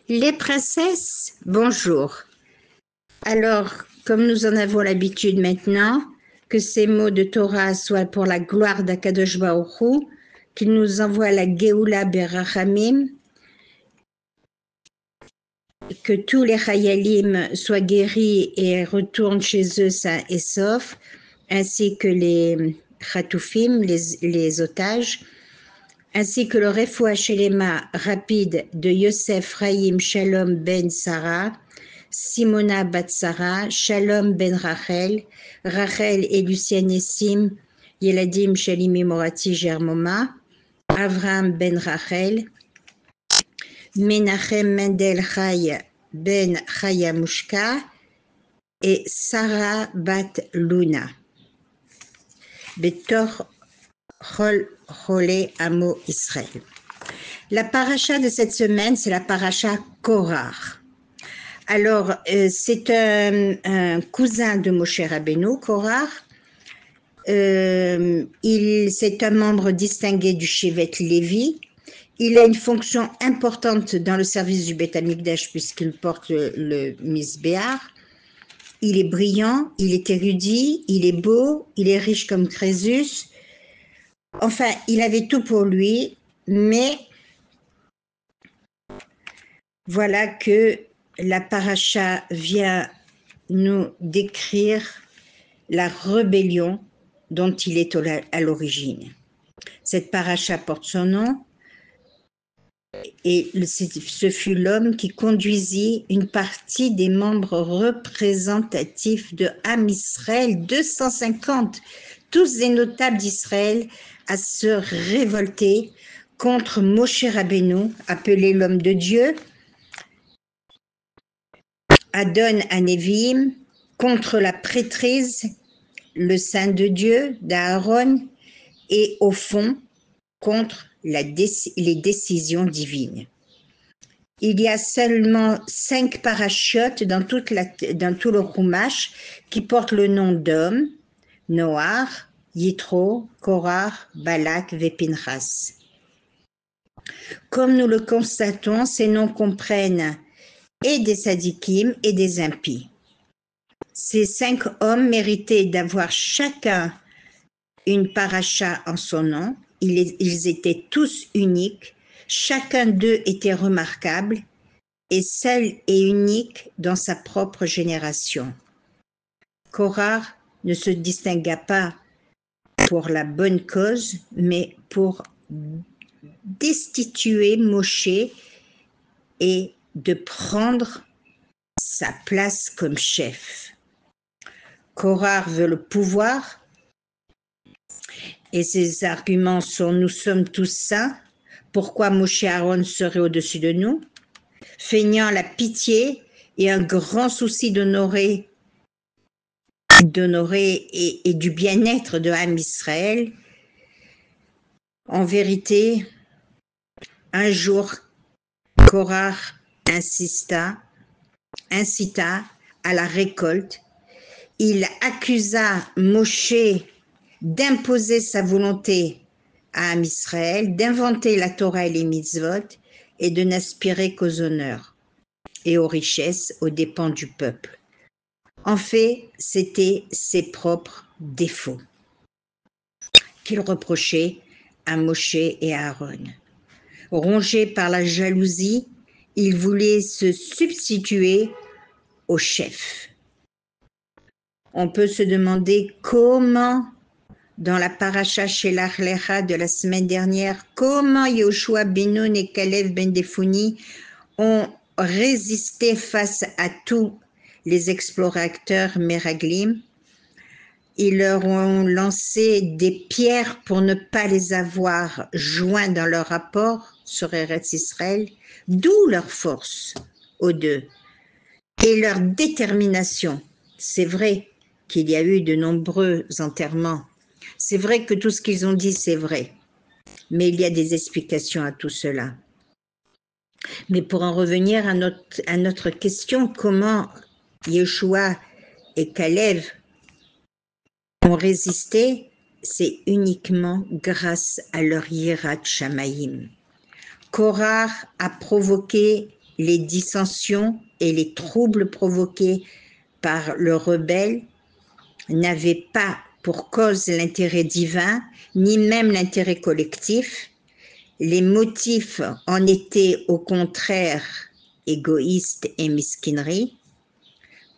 Les princesses, bonjour. Alors, comme nous en avons l'habitude maintenant, que ces mots de Torah soient pour la gloire d'Akadosh Baruch Hu, qu'il nous envoie la Geoula Berachamim, que tous les Chayalim soient guéris et retournent chez eux sains et saufs, ainsi que les Chatoufim, les otages, ainsi que le Refoua Shelema rapide de Yosef Raïm Shalom Ben Sarah, Simona Batsara, Shalom Ben Rachel, Rachel et Lucienne Essim, Yeladim Shalimi Morati Germoma, Avraham Ben Rachel, Menachem Mendel Chaya Ben Chaya Mushka et Sarah Bat Luna. Betor Chole Amo Israël. La paracha de cette semaine, c'est la paracha Korach. Alors, c'est un cousin de Moshe Rabbeinu, Korach. C'est un membre distingué du Shevet Lévi. Il a une fonction importante dans le service du Beth Amikdash puisqu'il porte le Misbéach. Il est brillant, il est érudit, il est beau, il est riche comme Crésus. Enfin, il avait tout pour lui, mais voilà que la paracha vient nous décrire la rébellion dont il est à l'origine. Cette paracha porte son nom et ce fut l'homme qui conduisit une partie des membres représentatifs de Am Israël, 250, tous des notables d'Israël, à se révolter contre Moshe Rabbeinu, appelé l'homme de Dieu, Adon Haneviim, contre la prêtrise, le saint de Dieu d'Aaron, et au fond, contre les décisions divines. Il y a seulement 5 parachutes dans tout le Chumash qui portent le nom d'hommes, Noach, Yitro, Korach, Balak et Pinchas. Comme nous le constatons, ces noms comprennent et des sadikim et des impies. Ces 5 hommes méritaient d'avoir chacun une paracha en son nom. Ils étaient tous uniques, chacun d'eux était remarquable et seul et unique dans sa propre génération. Korach ne se distingua pas pour la bonne cause, mais pour destituer Moshe et de prendre sa place comme chef. Korach veut le pouvoir et ses arguments sont « nous sommes tous saints, pourquoi Moshe Aaron serait au-dessus de nous ?» Feignant la pitié et un grand souci d'honorer et du bien-être de Am Israël. En vérité, un jour, Korach incita à la récolte. Il accusa Moshe d'imposer sa volonté à Am Israël, d'inventer la Torah et les mitzvot et de n'aspirer qu'aux honneurs et aux richesses aux dépens du peuple. En fait, c'était ses propres défauts qu'il reprochait à Moshe et à Aaron. Rongé par la jalousie, il voulait se substituer au chef. On peut se demander comment, dans la paracha Shelach Lecha de la semaine dernière, comment Yehoshua ben Nun et Kalev ben Yefouni ont résisté face à tous les explorateurs Meraglim. Ils leur ont lancé des pierres pour ne pas les avoir joints dans leur rapport sur Eretz Israël, d'où leur force aux deux et leur détermination. C'est vrai qu'il y a eu de nombreux enterrements. C'est vrai que tout ce qu'ils ont dit, c'est vrai. Mais il y a des explications à tout cela. Mais pour en revenir à notre question, comment Yeshua et Kalev ont résisté, c'est uniquement grâce à leur Yirat Shamayim. Korach a provoqué les dissensions et les troubles provoqués par le rebelle n'avaient pas pour cause l'intérêt divin, ni même l'intérêt collectif. Les motifs en étaient au contraire égoïstes et mesquinerie.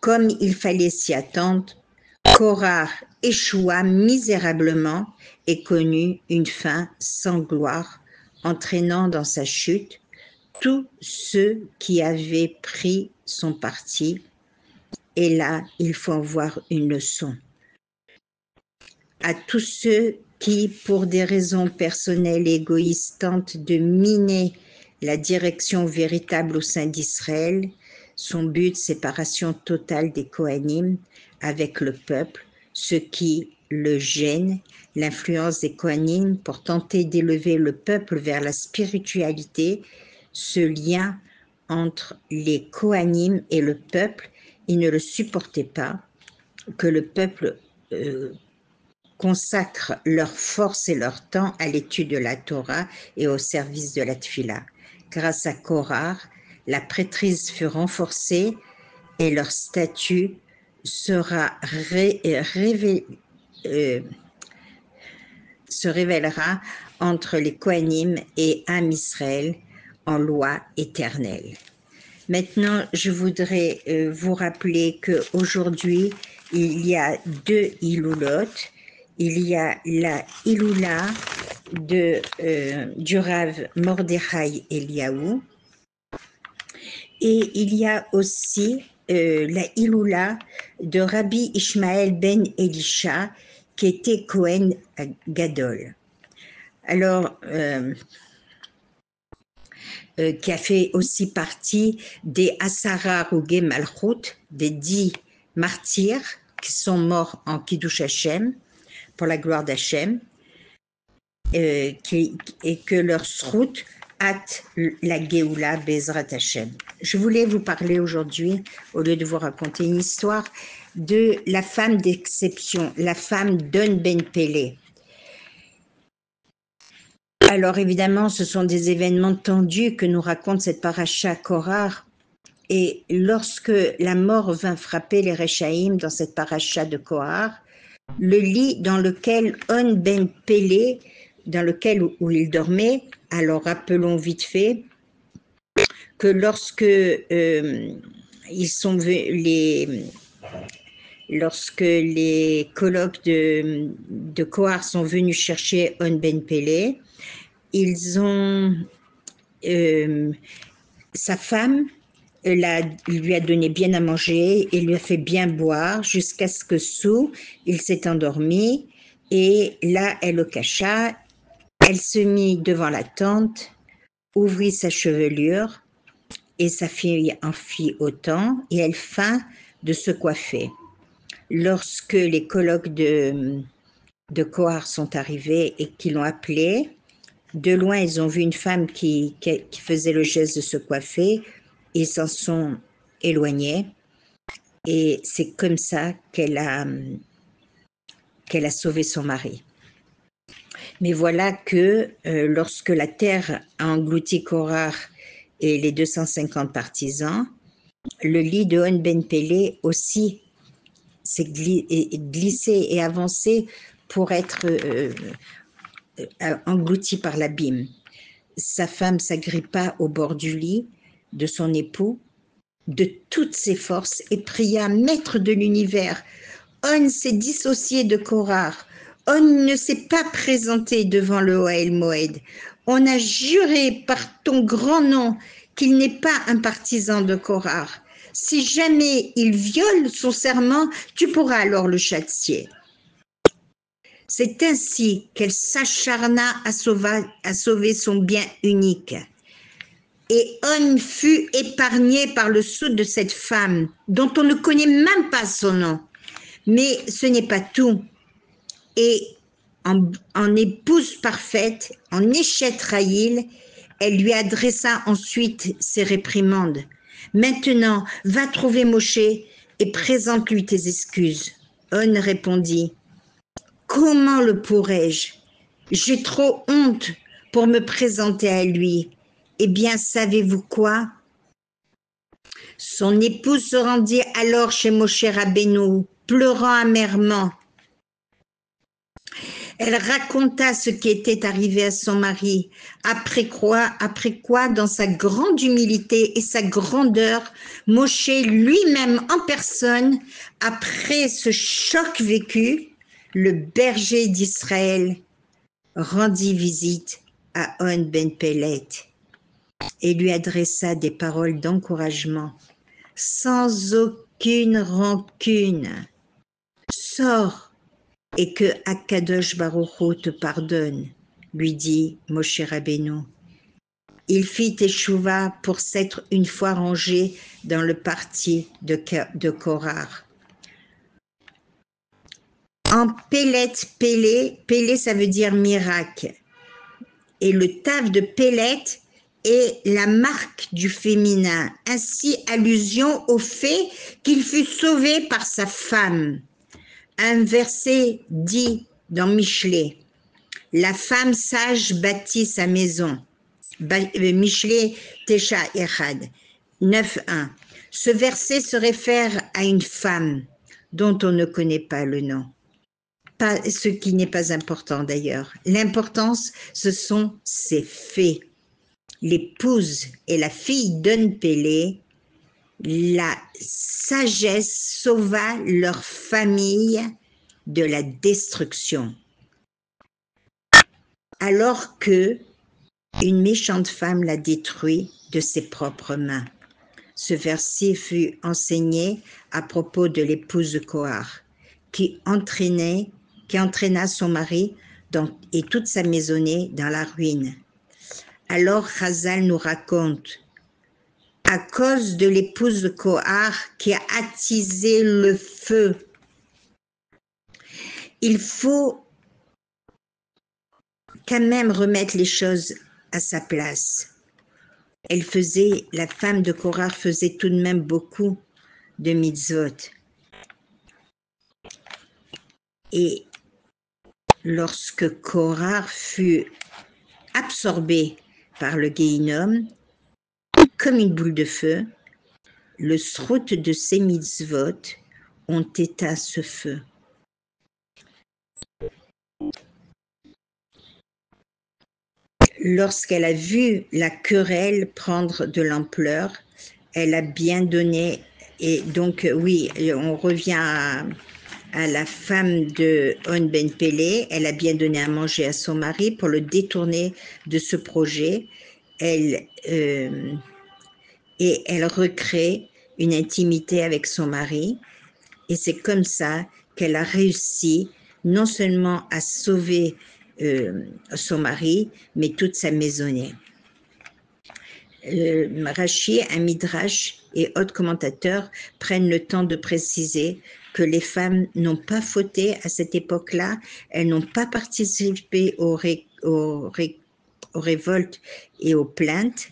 Comme il fallait s'y attendre, Korah échoua misérablement et connut une fin sans gloire, entraînant dans sa chute tous ceux qui avaient pris son parti. Et là, il faut en voir une leçon. À tous ceux qui, pour des raisons personnelles et égoïstes, tentent de miner la direction véritable au sein d'Israël, son but, séparation totale des Kohanim avec le peuple, ce qui le gêne, l'influence des Kohanim pour tenter d'élever le peuple vers la spiritualité, ce lien entre les Kohanim et le peuple, ils ne le supportaient pas, que le peuple consacrent leur force et leur temps à l'étude de la Torah et au service de la Tfila. Grâce à Korah, la prêtrise fut renforcée et leur statut se révélera entre les Kohanim et Am Israël en loi éternelle. Maintenant, je voudrais vous rappeler qu'aujourd'hui, il y a 2 Iloulot. Il y a la Iloula du Rav Mordechai Eliaou et il y a aussi la Iloula de Rabbi Ishmael ben Elisha qui était Kohen Gadol. Alors, qui a fait aussi partie des Asara Rogé Malchut, des 10 martyrs qui sont morts en Kiddush Hashem, pour la gloire d'Hachem, et que leur srout hâte la Géoula Bezrat Hachem. Je voulais vous parler aujourd'hui, au lieu de vous raconter une histoire, de la femme d'exception, la femme d'On Ben Pélé. Alors évidemment, ce sont des événements tendus que nous raconte cette paracha Korah. Et lorsque la mort vint frapper les Réchaïm dans cette paracha de Korah, le lit dans lequel On Ben Pélé, où il dormait, alors rappelons vite fait que lorsque lorsque les colloques de Kohar sont venus chercher On Ben Pélé, ils ont sa femme lui a donné bien à manger et lui a fait bien boire jusqu'à ce que il s'est endormi et là, elle le cacha. Elle se mit devant la tente, ouvrit sa chevelure et sa fille en fit autant et elle vint de se coiffer. Lorsque les colloques de Kohar sont arrivés et qu'ils l'ont appelée, de loin, ils ont vu une femme qui faisait le geste de se coiffer. Ils s'en sont éloignés et c'est comme ça qu'elle a sauvé son mari. Mais voilà que lorsque la terre a englouti Korah et les 250 partisans, le lit de On Ben Pélé aussi s'est glissé et avancé pour être englouti par l'abîme. Sa femme s'agrippa au bord du lit de son époux de toutes ses forces et pria, Maître de l'univers, On s'est dissocié de Korah, On ne s'est pas présenté devant le Ohel Moed, on a juré par ton grand nom qu'il n'est pas un partisan de Korah. Si jamais il viole son serment, tu pourras alors le châtier. C'est ainsi qu'elle s'acharna à sauver son bien unique. Et On fut épargné par le sceau de cette femme, dont on ne connaît même pas son nom. Mais ce n'est pas tout. Et en épouse parfaite, en échette Raïl, elle lui adressa ensuite ses réprimandes. Maintenant, va trouver Moshe et présente-lui tes excuses. On répondit, comment le pourrais-je? J'ai trop honte pour me présenter à lui. Eh bien, savez-vous quoi? Son épouse se rendit alors chez Moshe Rabbeinu, pleurant amèrement. Elle raconta ce qui était arrivé à son mari, après quoi, dans sa grande humilité et sa grandeur, Moshe lui-même en personne, après ce choc vécu, le berger d'Israël, rendit visite à On ben Pellet et lui adressa des paroles d'encouragement, sans aucune rancune. Sors et que Akadosh Baruch Hu te pardonne, lui dit Moshe Rabbeinu. Il fit teshuva pour s'être une fois rangé dans le parti de Korar. En Pellet, Pélé ça veut dire miracle. Et le tav de Pellet est la marque du féminin, ainsi allusion au fait qu'il fut sauvé par sa femme. Un verset dit dans Michelet, la femme sage bâtit sa maison. Michelet Tesha Echad 9.1. Ce verset se réfère à une femme dont on ne connaît pas le nom. Pas, ce qui n'est pas important d'ailleurs. L'importance, ce sont ses faits. L'épouse et la fille d'On Pélé, la sagesse sauva leur famille de la destruction. Alors que une méchante femme l'a détruit de ses propres mains. Ce verset fut enseigné à propos de l'épouse de Kohar, qui entraîna son mari et toute sa maisonnée dans la ruine. Alors Chazal nous raconte, à cause de l'épouse de Kohar qui a attisé le feu, il faut quand même remettre les choses à sa place. La femme de Kohar faisait tout de même beaucoup de mitzvot. Et lorsque Kohar fut absorbé par le Guéhinom, comme une boule de feu, le srout de ses mitzvot ont éteint ce feu. Lorsqu'elle a vu la querelle prendre de l'ampleur, elle a bien donné, et donc oui, on revient à la femme de On ben Pelé, elle a bien donné à manger à son mari pour le détourner de ce projet. Et elle recrée une intimité avec son mari, et c'est comme ça qu'elle a réussi non seulement à sauver son mari, mais toute sa maisonnée. Rashi, un midrash et autres commentateurs prennent le temps de préciser que les femmes n'ont pas fauté à cette époque-là, elles n'ont pas participé aux révoltes et aux plaintes,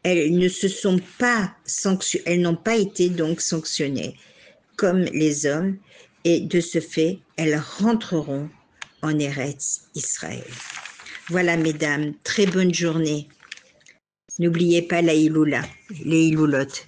elles n'ont pas été donc sanctionnées comme les hommes, et de ce fait, elles rentreront en Eretz Israël. Voilà, mesdames, très bonne journée. N'oubliez pas la Iloula, les Iloulotes.